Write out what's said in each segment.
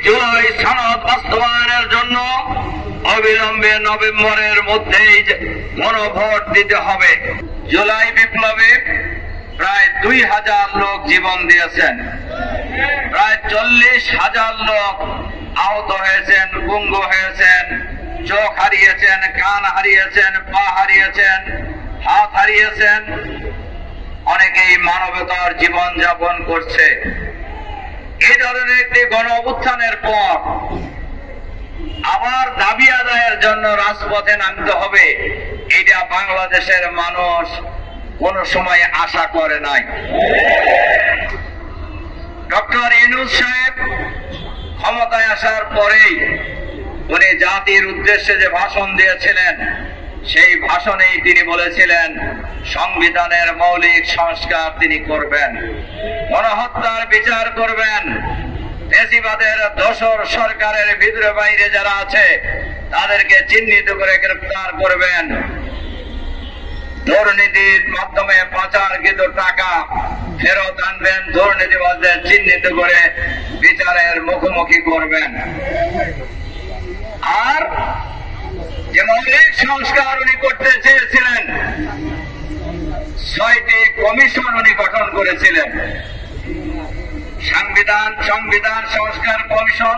জুলাই সনদ বাস্তবায়নের জন্য অবিলম্বে নভেম্বরের মধ্যেই গণভোট দিতে হবে। জুলাই বিপ্লবে প্রায় 2000 লোক জীবন দিয়েছেন, প্রায় 40,000 লোক আহত হয়েছেন, পঙ্গু হয়েছেন, চোখ হারিয়েছেন, কান হারিয়েছেন, পা হারিয়েছেন, হাত হারিয়েছেন, অনেকেই মানবতার জীবন যাপন করছে। এই ধরনের একটি গণ অভ্যুত্থানের পর আবার দাবি আদায়ের জন্য রাজপথে নামতে হবে, এটা বাংলাদেশের মানুষ কোন সময় আশা করে নাই। ডক্টর ইউনূস সাহেব ক্ষমতায় আসার পরেই উনি জাতির উদ্দেশ্যে যে ভাষণ দিয়েছিলেন, সেই ভাষণেই তিনি বলেছিলেন সংবিধানের মৌলিক সংস্কার তিনি করবেন, গণহত্যার বিচার করবেন, ফ্যাসিবাদের দোসর সরকারের ভিতরে বাইরে যারা আছে তাদেরকে চিহ্নিত করে গ্রেফতার করবেন, দুর্নীতির মাধ্যমে পাচারকৃত টাকা ফেরত আনবেন, দুর্নীতিবাজদের চিহ্নিত করে বিচারের মুখোমুখি করবেন। আর যে মৌলিক সংস্কার উনি করতে চেয়েছিলেন, 6টি কমিশন উনি গঠন করেছিলেন। সংবিধান সংস্কার কমিশন,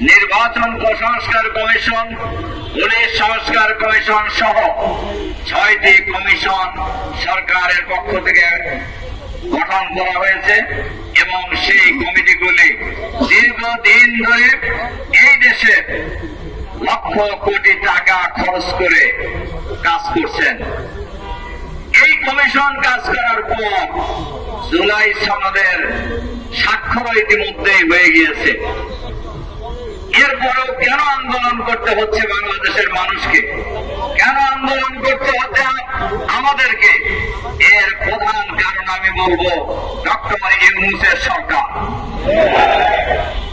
নির্বাচন সংস্কার কমিশন, পুলিশ সংস্কার কমিশন সহ 6টি কমিশন সরকারের পক্ষ থেকে গঠন করা হয়েছে এবং সেই কমিটিগুলি দীর্ঘদিন ধরে এই দেশে লক্ষ কোটি টাকা খরচ করে কাজ করছেন। এই কমিশন কাজ করার পর জুলাই সনদের স্বাক্ষর ইতিমধ্যেই হয়ে গিয়েছে। এরপরেও কেন আন্দোলন করতে হচ্ছে বাংলাদেশের মানুষকে, কেন আন্দোলন করতে হচ্ছে আমাদেরকে? এর প্রধান কারণ আমি বলবো ডক্টর ইউনূসের সরকার।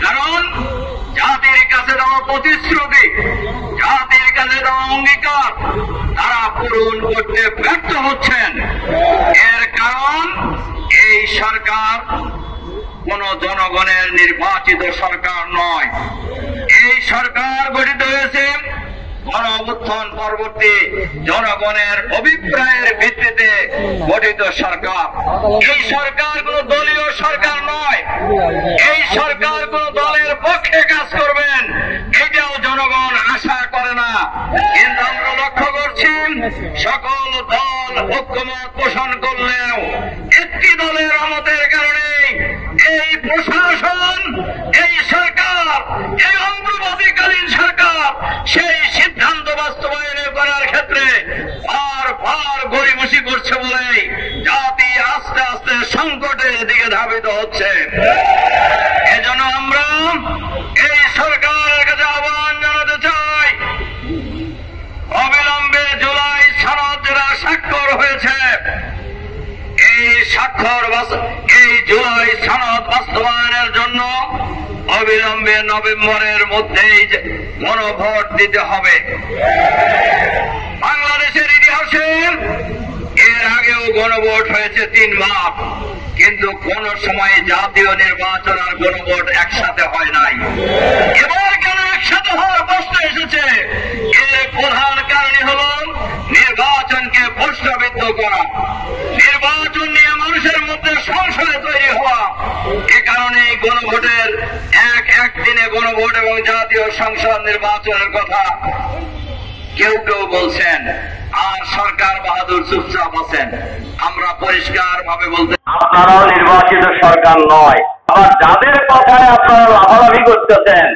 কারণ জাতির কাছে দেওয়া প্রতিশ্রুতি, জাতির কাছে দেওয়া অঙ্গীকার তারা পূরণ করতে ব্যর্থ হচ্ছেন। এর কারণ এই সরকার কোন জনগণের নির্বাচিত সরকার নয়। এই সরকার গঠিত হয়েছে গণ অভ্যুত্থান পরবর্তী জনগণের অভিপ্রায়ের ভিত্তিতে গঠিত সরকার। এই সরকার কোন দলীয় সরকার নয়। এই সরকার কোন দলের পক্ষে কাজ করবেন এটাও জনগণ আশা করে না। কিন্তু আমরা লক্ষ্য করছি সকল দল ঐক্যমত পোষণ করলেও একটি দলের আমতের কারণে এই প্রশাসন, এই সরকার, এই অন্তর্বর্তীকালীন সরকার সেই সিদ্ধান্ত বাস্তবায়ন করার ক্ষেত্রে বারবার গড়িমসি করছে বলে জাতি আস্তে আস্তে সংকটের দিকে ধাবিত হচ্ছে। এজন্য আমরা এই সরকারের কাছে আহ্বান জানাতে চাই, অবিলম্বে জুলাই সনদ যারা স্বাক্ষর হয়েছে, এই জুলাই সনদ বাস্তবায়নের জন্য অবিলম্বে নভেম্বরের মধ্যেই গণভোট দিতে হবে। বাংলাদেশের ইতিহাসে এর আগেও গণভোট হয়েছে 3 বার, কিন্তু কোন সময় জাতীয় নির্বাচন আর গণভোট একসাথে হয় নাই। এবার কেন একসাথে হওয়ার প্রশ্ন এসেছে? এর প্রধান কারণই হল নির্বাচনকে প্রশ্নবিদ্ধ করা, নির্বাচন নিয়ে মানুষের মধ্যে সংশয় তৈরি হওয়া। এ কারণে গণভোটের এক দিনে গণভোট এবং জাতীয় সংসদ নির্বাচনের কথা কেউ কেউ বলছেন, আর সরকার বাহাদুর চুপচাপ আছেন। আমরা পরিষ্কার ভাবে বলতে, আপনারাও নির্বাচিত সরকার নয়। আবার যাদের কথায় আপনারা লাফালাফি করতেছেন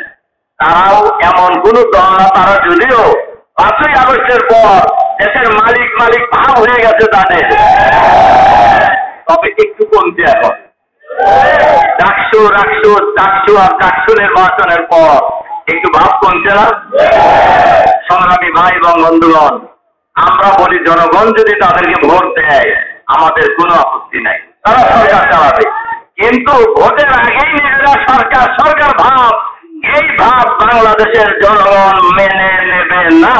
তারাও এমন কোন দল না, তারা যদিও 5ই আগস্টের পর দেশের মালিক ভাব হয়ে গেছে তাদের, তবে একটু কমছে এখন। ডাকসু আর ডাকসু নির্বাচনের পর একটু ভাব কমছে না? সংগ্রামী ভাই এবং বন্ধুগণ, আমরা বলি জনগণ যদি তাদেরকে ভোট দেয় আমাদের কোনো আপত্তি নাই, তারা সরকার চালাবে। কিন্তু ভোটের আগেই নিজেরা সরকার ভাব, এই ভাব বাংলাদেশের জনগণ মেনে নেবে না।